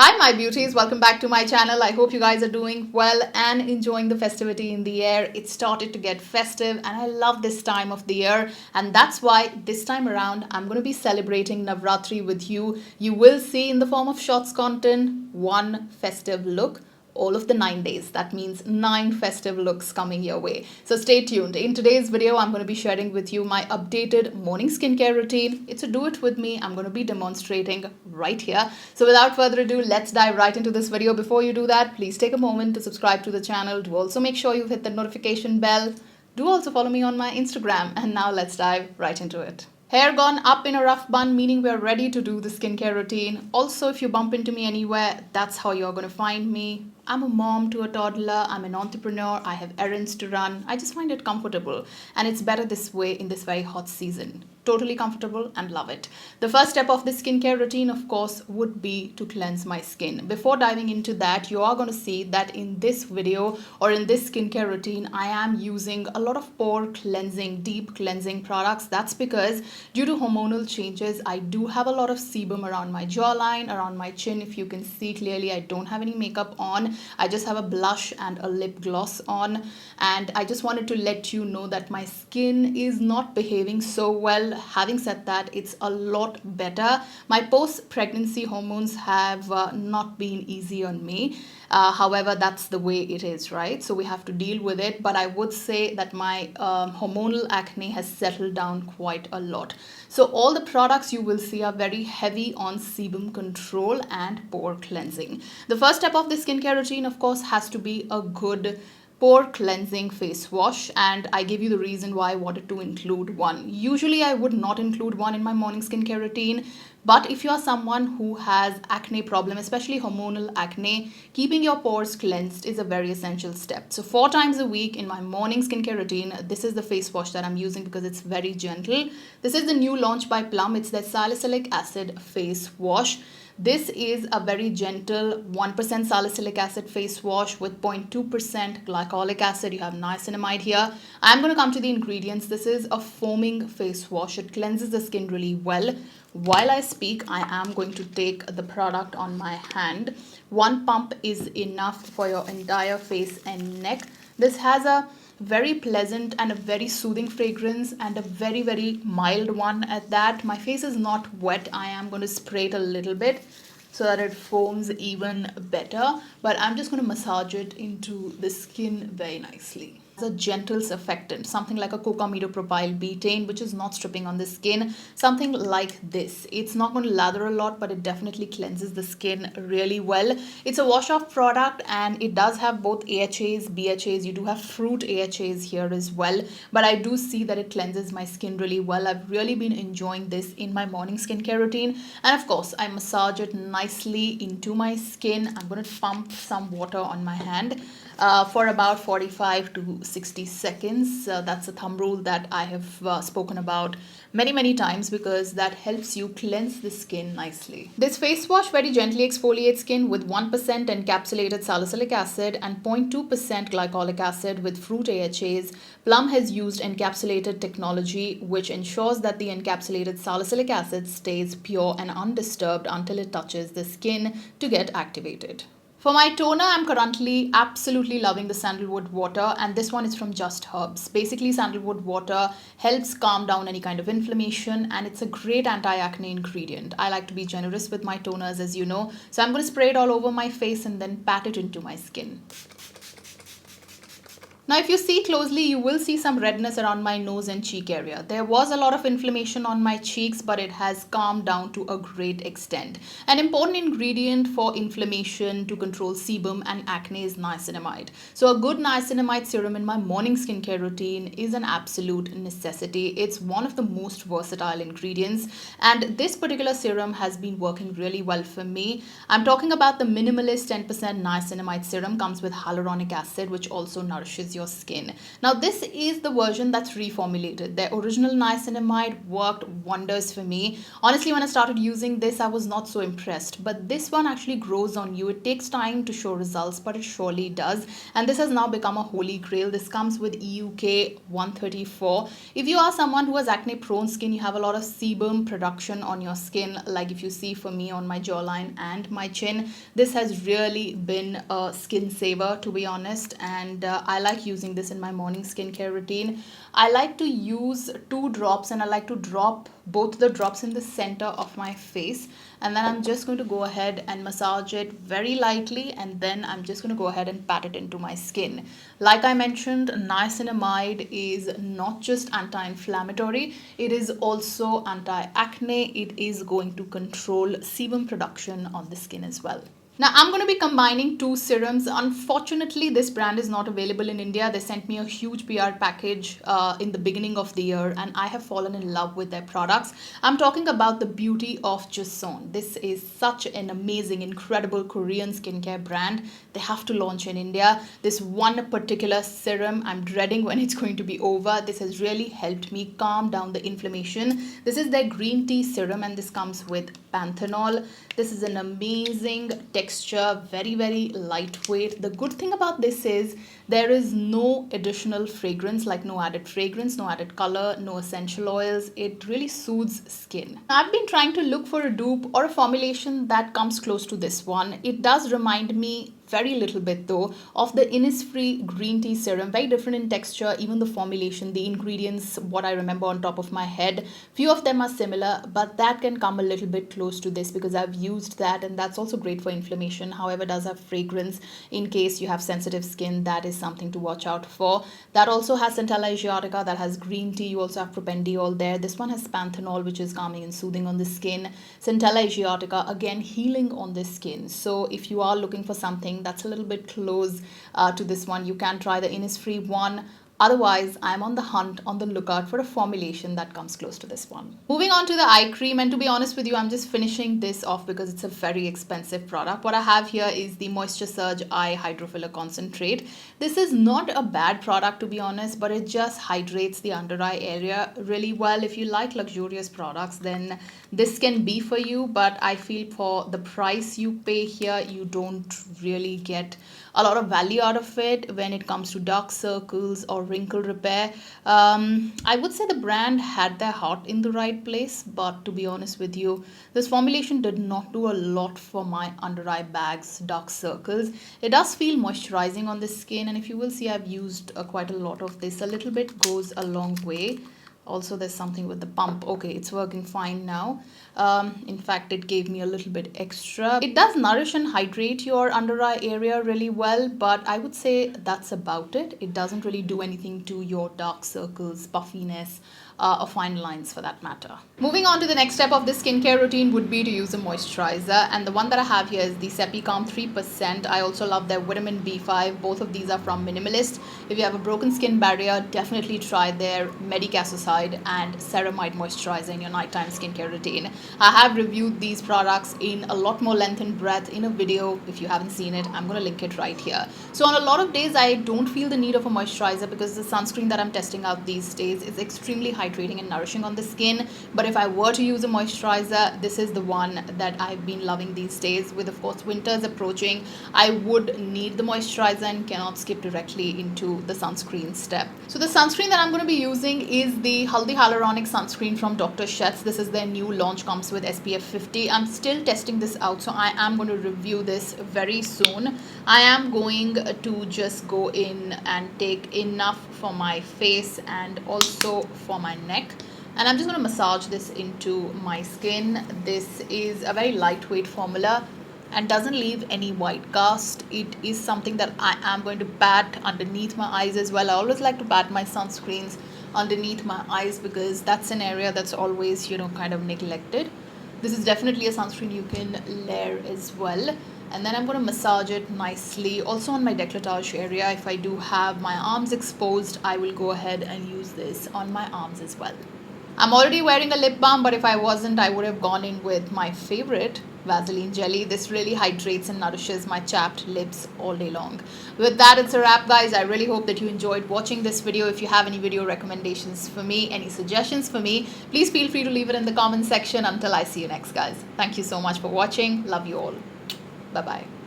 Hi, my beauties. Welcome back to my channel. I hope you guys are doing well and enjoying the festivity in the air. It started to get festive, and I love this time of the year. And that's why this time around, I'm going to be celebrating Navratri with you. You will see in the form of shorts content one festive look all of the 9 days. That means 9 festive looks coming your way. So stay tuned. In today's video, I'm going to be sharing with you my updated morning skincare routine. It's a do it with me. I'm going to be demonstrating right here. So without further ado, let's dive right into this video. Before you do that, please take a moment to subscribe to the channel. Do also make sure you've hit the notification bell. Do also follow me on my Instagram. And now let's dive right into it. Hair gone up in a rough bun, meaning we're ready to do the skincare routine. Also, if you bump into me anywhere, that's how you're going to find me. I'm a mom to a toddler, I'm an entrepreneur, I have errands to run. I just find it comfortable, and it's better this way in this very hot season. Totally comfortable and love it. The first step of this skincare routine, of course, would be to cleanse my skin. Before diving into that, you are going to see that in this video or in this skincare routine, I am using a lot of pore cleansing, deep cleansing products. That's because due to hormonal changes, I do have a lot of sebum around my jawline, around my chin. If you can see clearly, I don't have any makeup on. I just have a blush and a lip gloss on, and I just wanted to let you know that my skin is not behaving so well. Having said that, it's a lot better. My post-pregnancy hormones have not been easy on me. However, that's the way it is, right? So we have to deal with it. But I would say that my hormonal acne has settled down quite a lot. So all the products you will see are very heavy on sebum control and pore cleansing. The first step of the skincare routine, of course, has to be a good pore cleansing face wash, and I give you the reason why I wanted to include one. Usually I would not include one in my morning skincare routine, but if you are someone who has acne problem, especially hormonal acne, keeping your pores cleansed is a very essential step. So 4 times a week in my morning skincare routine, this is the face wash that I'm using because it's very gentle. This is the new launch by Balm. It's the salicylic acid face wash. This is a very gentle 1% salicylic acid face wash with 0.2% glycolic acid. You have niacinamide here. I'm going to come to the ingredients. This is a foaming face wash. It cleanses the skin really well. While I speak, I am going to take the product on my hand. 1 pump is enough for your entire face and neck. This has a very pleasant and a very soothing fragrance, and a very mild one at that. My face is not wet. I am going to spray it a little bit so that it foams even better, but I'm just going to massage it into the skin very nicely. A gentle surfactant, something like a cocamidopropyl betaine, which is not stripping on the skin, something like this. It's not going to lather a lot, but it definitely cleanses the skin really well. It's a wash off product, and it does have both AHAs, BHAs. You do have fruit AHAs here as well, but I do see that it cleanses my skin really well. I've really been enjoying this in my morning skincare routine, and of course I massage it nicely into my skin. I'm going to pump some water on my hand for about 45 to 60 seconds. That's a thumb rule that I have spoken about many times because that helps you cleanse the skin nicely. This face wash very gently exfoliates skin with 1% encapsulated salicylic acid and 0.2% glycolic acid with fruit AHAs. Plum has used encapsulated technology, which ensures that the encapsulated salicylic acid stays pure and undisturbed until it touches the skin to get activated. For my toner, I'm currently absolutely loving the sandalwood water, and this one is from Just Herbs. Basically, sandalwood water helps calm down any kind of inflammation, and it's a great anti-acne ingredient. I like to be generous with my toners, as you know, so I'm going to spray it all over my face and then pat it into my skin. Now, if you see closely, you will see some redness around my nose and cheek area. There was a lot of inflammation on my cheeks, but it has calmed down to a great extent. An important ingredient for inflammation to control sebum and acne is niacinamide. So a good niacinamide serum in my morning skincare routine is an absolute necessity. It's one of the most versatile ingredients, and this particular serum has been working really well for me. I'm talking about the minimalist 10% niacinamide serum. Comes with hyaluronic acid, which also nourishes your your skin. Now this is the version that's reformulated. Their original niacinamide worked wonders for me. Honestly, when I started using this, I was not so impressed, but this one actually grows on you. It takes time to show results, but it surely does. And this has now become a holy grail. This comes with EUK 134. If you are someone who has acne prone skin, you have a lot of sebum production on your skin, like if you see for me on my jawline and my chin, this has really been a skin saver, to be honest. And I like using this in my morning skincare routine. I like to use 2 drops, and I like to drop both the drops in the center of my face, and then I'm just going to go ahead and massage it very lightly, and then I'm just going to go ahead and pat it into my skin. Like I mentioned, niacinamide is not just anti-inflammatory, it is also anti-acne. It is going to control sebum production on the skin as well. Now I'm going to be combining 2 serums. Unfortunately, this brand is not available in India. They sent me a huge PR package in the beginning of the year, and I have fallen in love with their products. I'm talking about the Beauty of Joseon. This is such an amazing, incredible Korean skincare brand. They have to launch in India. This one particular serum, I'm dreading when it's going to be over. This has really helped me calm down the inflammation. This is their green tea serum, and this comes with panthenol. This is an amazing texture, very, very lightweight. The good thing about this is there is no additional fragrance, like no added fragrance, no added color, no essential oils. It really soothes skin. I've been trying to look for a dupe or a formulation that comes close to this one. It does remind me very little bit though of the Innisfree green tea serum. Very different in texture, even the formulation, the ingredients, what I remember on top of my head, few of them are similar, but that can come a little bit close to this because I've used that, and that's also great for inflammation. However, does have fragrance. In case you have sensitive skin, that is something to watch out for. That also has Chetali Chadha, that has green tea. You also have propendiol there. This one has panthenol, which is calming and soothing on the skin. Chetali Chadha, again, healing on the skin. So if you are looking for something that's a little bit close to this one, you can try the Innisfree one. Otherwise, I'm on the hunt, on the lookout for a formulation that comes close to this one. Moving on to the eye cream, and to be honest with you, I'm just finishing this off because it's a very expensive product. What I have here is the Moisture Surge Eye Hydrofiller Concentrate. This is not a bad product, to be honest, but it just hydrates the under eye area really well. If you like luxurious products, then this can be for you, but I feel for the price you pay here, you don't really get a lot of value out of it when it comes to dark circles or wrinkle repair. I would say the brand had their heart in the right place, but to be honest with you, this formulation did not do a lot for my under eye bags, dark circles. It does feel moisturizing on the skin, and if you will see, I've used quite a lot of this. A little bit goes a long way. Also, there's something with the pump. Okay, it's working fine now. In fact, it gave me a little bit extra. It does nourish and hydrate your under eye area really well, but I would say that's about it. It doesn't really do anything to your dark circles, puffiness, or fine lines for that matter. Moving on to the next step of this skincare routine would be to use a moisturizer, and the one that I have here is the Calm 3%. I also love their vitamin B5. Both of these are from Minimalist. If you have a broken skin barrier, definitely try their Medicassicide and Ceramide moisturizer in your nighttime skincare routine. I have reviewed these products in a lot more length and breadth in a video. If you haven't seen it, I'm going to link it right here. So on a lot of days, I don't feel the need of a moisturizer because the sunscreen that I'm testing out these days is extremely hydrating and nourishing on the skin. But if I were to use a moisturizer, this is the one that I've been loving these days. With, of course, winter is approaching, I would need the moisturizer and cannot skip directly into the sunscreen step. So the sunscreen that I'm going to be using is the Haldi Hyaluronic Sunscreen from Dr. Sheth's. This is their new launch, comes with SPF 50. I'm still testing this out, so I am going to review this very soon. I am going to just go in and take enough for my face and also for my neck, and I'm just going to massage this into my skin. This is a very lightweight formula and doesn't leave any white cast. It is something that I am going to pat underneath my eyes as well. I always like to pat my sunscreens underneath my eyes because that's an area that's always, kind of neglected. This is definitely a sunscreen you can layer as well. And then I'm going to massage it nicely. Also on my décolletage area, if I do have my arms exposed, I will go ahead and use this on my arms as well. I'm already wearing a lip balm, but if I wasn't, I would have gone in with my favorite Vaseline jelly. This really hydrates and nourishes my chapped lips all day long. With that, it's a wrap, guys. I really hope that you enjoyed watching this video. If you have any video recommendations for me, any suggestions for me, please feel free to leave it in the comment section. Until I see you next, guys. Thank you so much for watching. Love you all. Bye-bye.